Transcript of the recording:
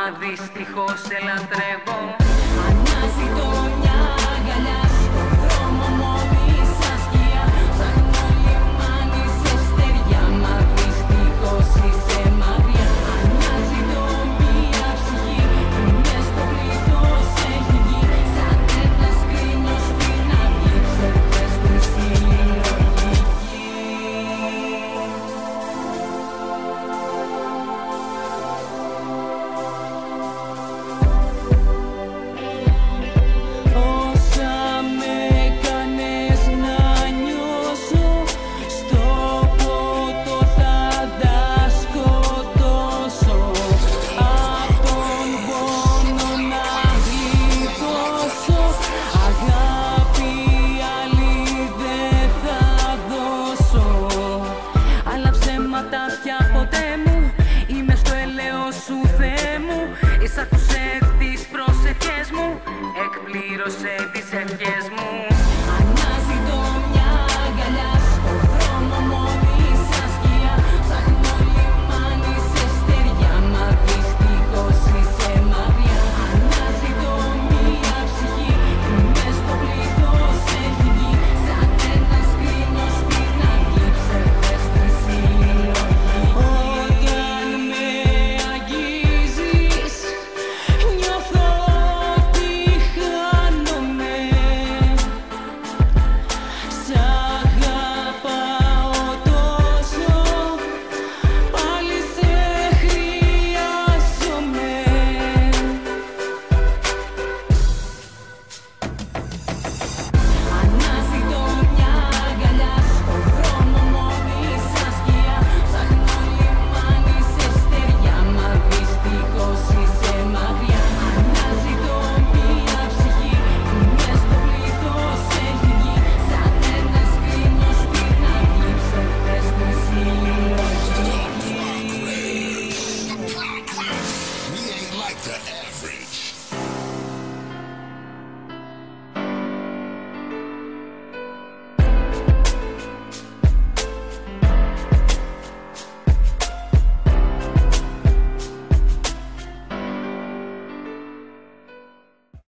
Μα δυστυχώς σε λατρεύω. Αναζητώ μια αγκαλιά στον δρόμο μου οδεί σαν σκιά. Ψάχνω λιμάνι σε στεριά, μα δυστυχώς είσαι μακριά. Αναζητώ μια ψυχή που μες στο πλήθος έχει βγει. Σαν ένα σκρίνιο στην αυγή, ψεύδες στη συλλογική. Πια ποτέ μου, είμαι στο έλεος σου Θεέ μου. Εισάκουσε τις προσευχές μου, εκπλήρωσε τις ευχές μου. Αναζητώ μια αγκαλιά στον δρόμο μου οδεί σαν σκιά. Ψάχνω λιμάνι σε στεριά, μα δυστυχώς είσαι μακριά. Αναζητώ μια ψυχή που μες στο πλήθος έχει βγει. Σαν ένα σκρίνιο στην αυγή, ψεύδες στη συλλογική. Όταν με αγγίζεις, νιώθω ότι χάνομαι. Σ' αγαπάω τόσο, πάλι σε χρειάζομαι. Αναζητώ μια αγκαλιά στον δρόμο μου οδεί σαν σκιά. Ψάχνω λιμάνι σε στεριά, μα δυστυχώς είσαι μακριά. Αναζητώ μια ψυχή που μες στο πλήθος έχει βγει. Σαν ένα σκρίνιο στην αυγή, ψεύδες στη συλλογική. We ain't like the